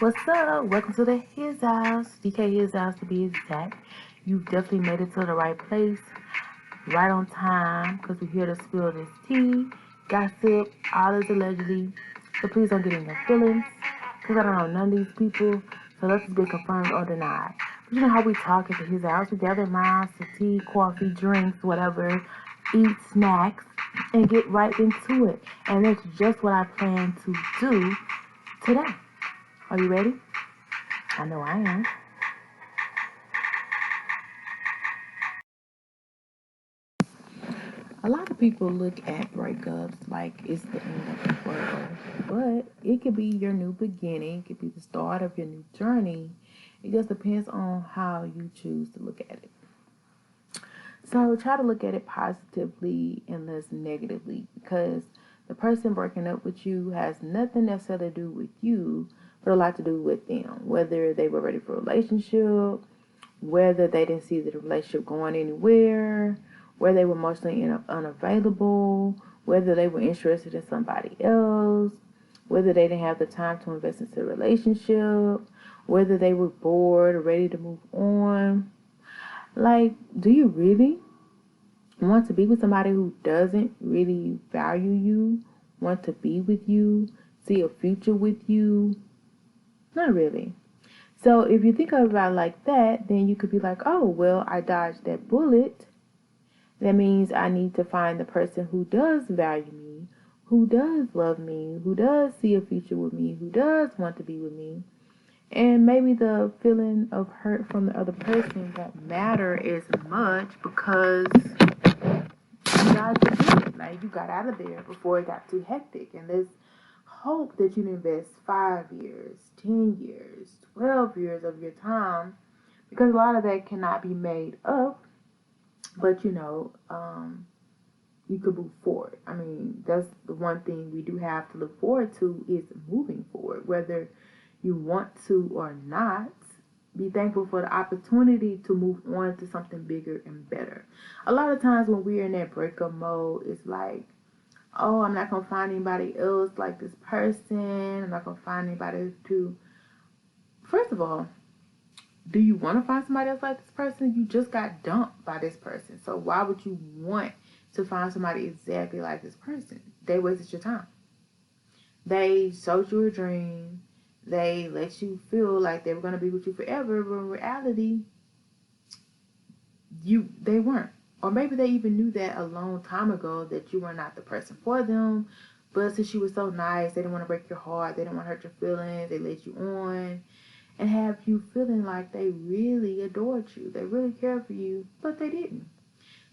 What's up? Welcome to the His House, DK His House to be exact. You've definitely made it to the right place, right on time, because we're here to spill this tea, gossip, all is allegedly. So please don't get in your feelings, because I don't know none of these people, so let's be confirmed or denied. But you know how we talk at the His House, we gather around to tea, coffee, drinks, whatever, eat snacks, and get right into it. And that's just what I plan to do today. Are you ready? I know I am. A lot of people look at breakups like it's the end of the world, but it could be your new beginning. It could be the start of your new journey. It just depends on how you choose to look at it. So try to look at it positively and less negatively because the person breaking up with you has nothing necessarily to do with you, but a lot to do with them. Whether they were ready for a relationship, whether they didn't see the relationship going anywhere, whether they were emotionally unavailable, whether they were interested in somebody else, whether they didn't have the time to invest into the relationship, whether they were bored or ready to move on. Like, do you really want to be with somebody who doesn't really value you, want to be with you, see a future with you? Not really. So if you think about it like that, then you could be like, oh, well, I dodged that bullet. That means I need to find the person who does value me, who does love me, who does see a future with me, who does want to be with me. And maybe the feeling of hurt from the other person won't matter as much because you dodged the bullet. Like you got out of there before it got too hectic. And let's hope that you invest 5 years, 10 years, 12 years of your time because a lot of that cannot be made up. But you could move forward. I mean, that's the one thing we do have to look forward to is moving forward, whether you want to or not. Be thankful for the opportunity to move on to something bigger and better. A lot of times when we're in that breakup mode, it's like, oh, I'm not gonna find anybody else like this person. I'm not gonna find anybody to. First of all, do you want to find somebody else like this person? You just got dumped by this person. So why would you want to find somebody exactly like this person? They wasted your time. They sold you a dream. They let you feel like they were going to be with you forever, but in reality, they weren't. Or maybe they even knew that a long time ago that you were not the person for them. But since you were so nice, they didn't want to break your heart. They didn't want to hurt your feelings. They let you on and have you feeling like they really adored you. They really cared for you, but they didn't.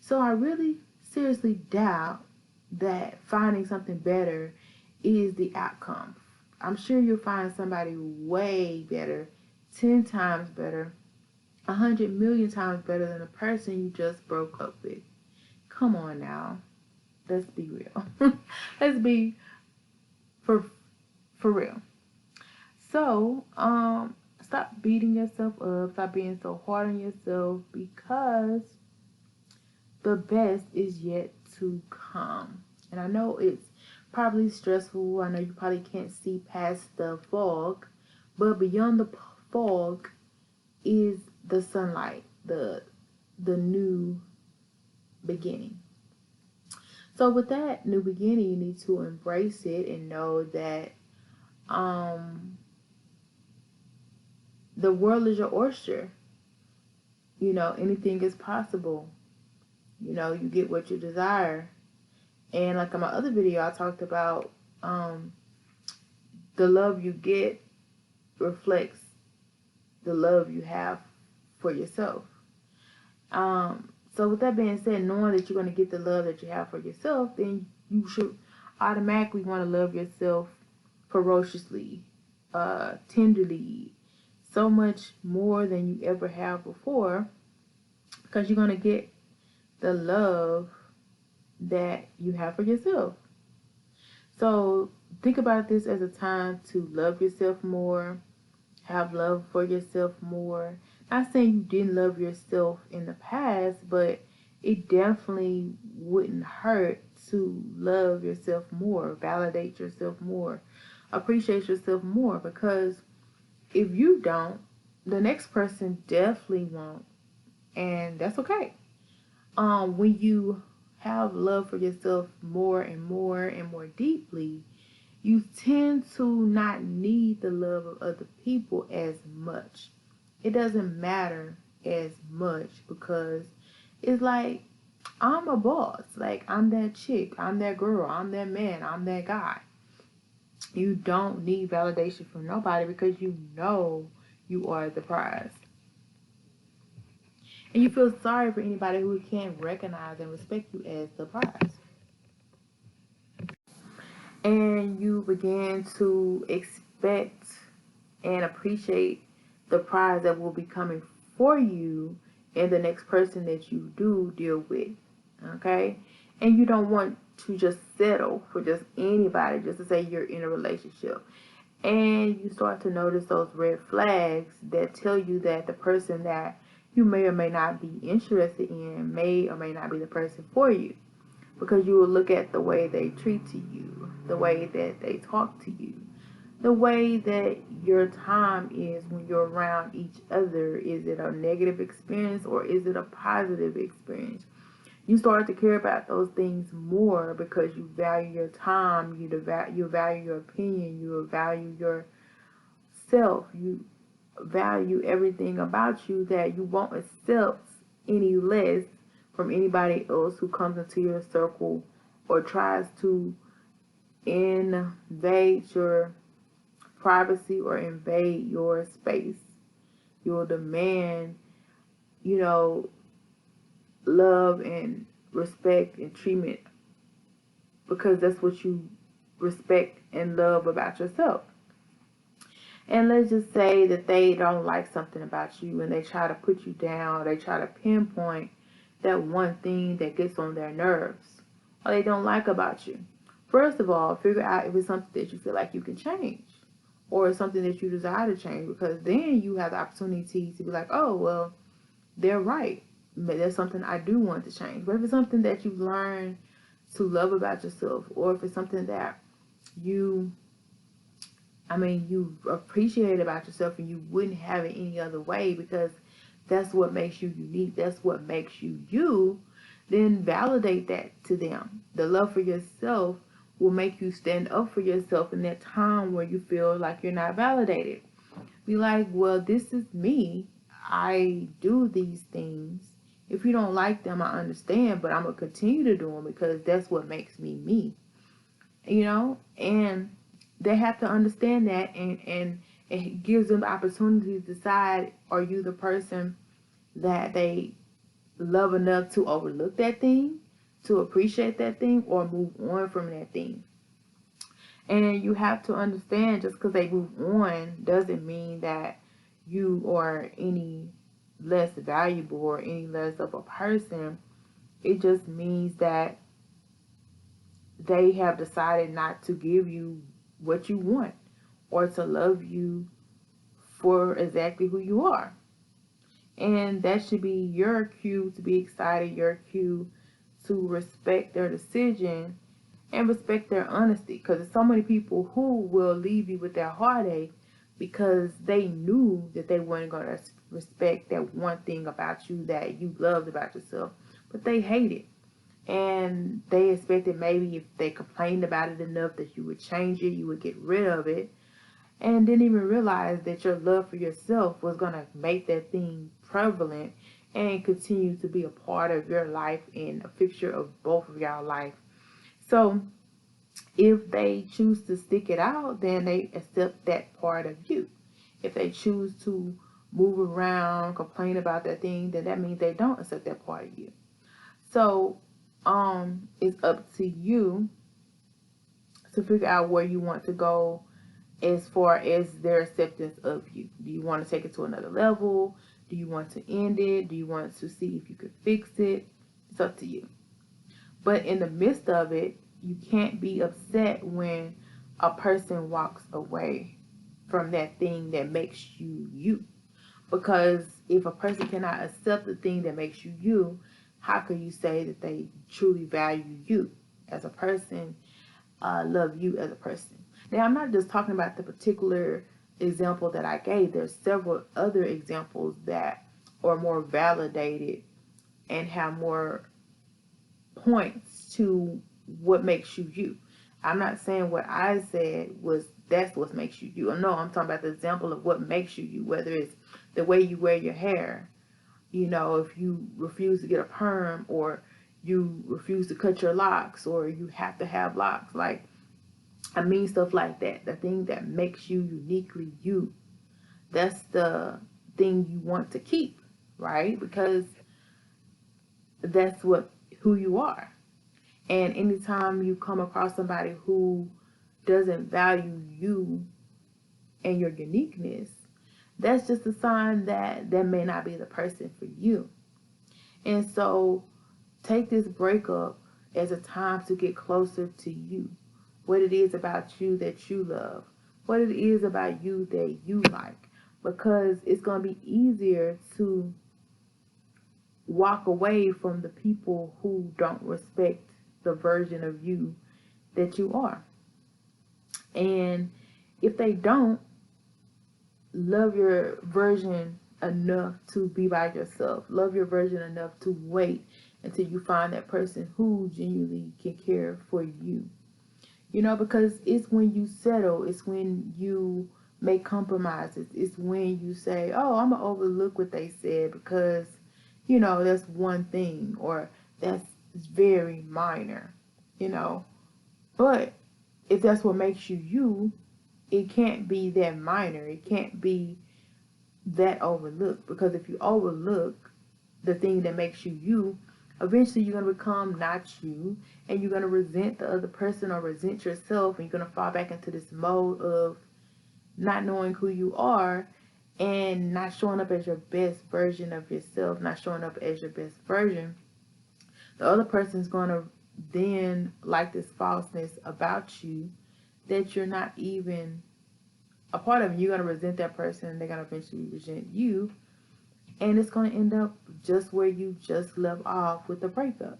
So I really seriously doubt that finding something better is the outcome. I'm sure you'll find somebody way better, 10 times better, 100 million times better than the person you just broke up with. Come on now. Let's be real. Let's be for for real. So, stop beating yourself up. Stop being so hard on yourself because the best is yet to come. And I know it's probably stressful. I know you probably can't see past the fog, but beyond the fog is the sunlight, the new beginning. So with that new beginning, you need to embrace it and know that um the world is your oyster. Anything is possible. You get what you desire. And like in my other video, I talked about the love you get reflects the love you have for yourself. So with that being said, knowing that you're going to get the love that you have for yourself, then you should automatically want to love yourself ferociously, tenderly, so much more than you ever have before, because you're going to get the love that you have for yourself. So think about this as a time to love yourself more, have love for yourself more. Not saying you didn't love yourself in the past, but it definitely wouldn't hurt to love yourself more, validate yourself more, appreciate yourself more, because if you don't, the next person definitely won't, and that's okay. When you have love for yourself more and more and more deeply, you tend to not need the love of other people as much. It doesn't matter as much because it's like, I'm a boss. Like, I'm that chick, I'm that girl, I'm that man, I'm that guy. You don't need validation from nobody because you know you are the prize. And you feel sorry for anybody who can't recognize and respect you as the prize. And you begin to expect and appreciate the prize that will be coming for you and the next person that you do deal with. Okay? And you don't want to just settle for just anybody just to say you're in a relationship. And you start to notice those red flags that tell you that the person that you may or may not be interested in may or may not be the person for you, because you will look at the way they treat to you, the way that they talk to you, the way that your time is when you're around each other. Is it a negative experience or is it a positive experience? You start to care about those things more because you value your time, you value your opinion, you value yourself, you value everything about you, that you won't accept any less from anybody else who comes into your circle or tries to invade your privacy or invade your space. You'll demand, you know, love and respect and treatment because that's what you respect and love about yourself. And let's just say that they don't like something about you and they try to put you down, they try to pinpoint that one thing that gets on their nerves or they don't like about you. First of all, figure out if it's something that you feel like you can change or it's something that you desire to change, because then you have the opportunity to be like, oh, well, they're right. But there's something I do want to change. But if it's something that you've learned to love about yourself, or if it's something that you you appreciate about yourself and you wouldn't have it any other way because that's what makes you unique, that's what makes you you, then validate that to them. The love for yourself will make you stand up for yourself in that time where you feel like you're not validated. Be like, well, this is me. I do these things. If you don't like them, I understand, but I'm going to continue to do them because that's what makes me me. And they have to understand that, and it gives them the opportunity to decide, are you the person that they love enough to overlook that thing, to appreciate that thing, or move on from that thing. And you have to understand, just because they move on doesn't mean that you are any less valuable or any less of a person. It just means that they have decided not to give you what you want or to love you for exactly who you are. And that should be your cue to be excited, your cue to respect their decision and respect their honesty. Because there's so many people who will leave you with their heartache because they knew that they weren't going to respect that one thing about you that you loved about yourself, but they hate it. And they expected maybe if they complained about it enough that you would change it, you would get rid of it, and didn't even realize that your love for yourself was going to make that thing prevalent and continue to be a part of your life and a fixture of both of y'all life. So if they choose to stick it out, then they accept that part of you. If they choose to move around, complain about that thing, then that means they don't accept that part of you. So it's up to you to figure out where you want to go as far as their acceptance of you. Do you want to take it to another level? Do you want to end it? Do you want to see if you could fix it? It's up to you. But in the midst of it, you can't be upset when a person walks away from that thing that makes you you. Because if a person cannot accept the thing that makes you you, how can you say that they truly value you as a person, love you as a person? Now, I'm not just talking about the particular example that I gave. There's several other examples that are more validated and have more points to what makes you you. I'm not saying what I said was that's what makes you you. No, I'm talking about the example of what makes you you, whether it's the way you wear your hair, if you refuse to get a perm, or you refuse to cut your locks, or you have to have locks. Like, I mean, stuff like that. The thing that makes you uniquely you. That's the thing you want to keep, right? Because that's who you are. And anytime you come across somebody who doesn't value you and your uniqueness, that's just a sign that that may not be the person for you. And so take this breakup as a time to get closer to you. What it is about you that you love. What it is about you that you like. Because it's going to be easier to walk away from the people who don't respect the version of you that you are. And if they don't, love your version enough to be by yourself. Love your version enough to wait until you find that person who genuinely can care for you. Because it's when you settle, it's when you make compromises, it's when you say, oh, I'm gonna overlook what they said because, that's one thing, or that's very minor, you know. But if that's what makes you you, it can't be that minor. It can't be that overlooked, because if you overlook the thing that makes you you, eventually you're going to become not you, and you're going to resent the other person or resent yourself, and you're going to fall back into this mode of not knowing who you are and not showing up as your best version of yourself, not showing up as your best version. The other person's going to then like this falseness about you that you're not even a part of it. You're going to resent that person, and they're going to eventually resent you. And it's going to end up just where you just left off with the breakup.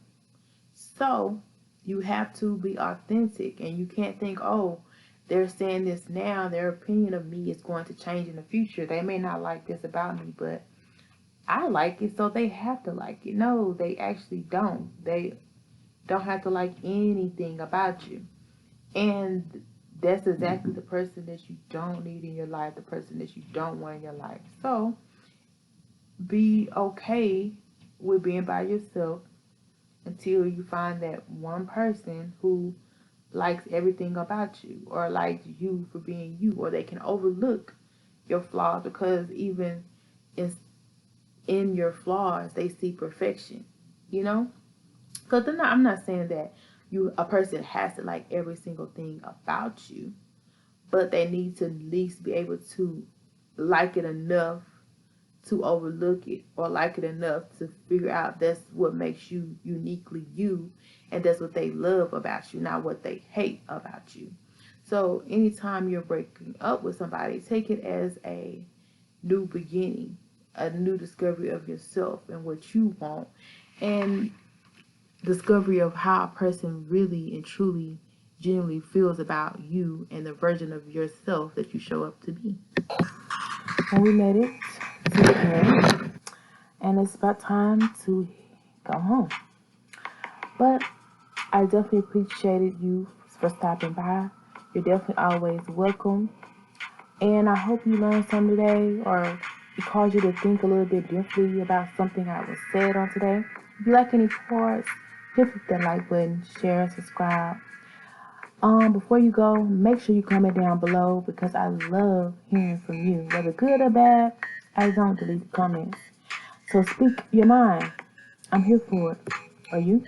So you have to be authentic, and you can't think, oh, they're saying this now, their opinion of me is going to change in the future. They may not like this about me, but I like it, so they have to like it. No, they actually don't. They don't have to like anything about you. And that's exactly the person that you don't need in your life, the person that you don't want in your life. So be okay with being by yourself until you find that one person who likes everything about you, or likes you for being you, or they can overlook your flaws, because even in your flaws they see perfection, because I'm not saying that a person has to like every single thing about you, but they need to at least be able to like it enough to overlook it, or like it enough to figure out that's what makes you uniquely you, and that's what they love about you, not what they hate about you. So anytime you're breaking up with somebody, take it as a new beginning, a new discovery of yourself and what you want, and discovery of how a person really and truly genuinely feels about you and the version of yourself that you show up to be. And we made it to the end, and it's about time to go home. But I definitely appreciated you for stopping by. You're definitely always welcome. And I hope you learned something today, or it caused you to think a little bit differently about something I was said on today. If you like any parts, hit that like button, share, subscribe. Before you go, make sure you comment down below, because I love hearing from you. Whether good or bad, I don't delete the comments. So speak your mind. I'm here for it. Are you?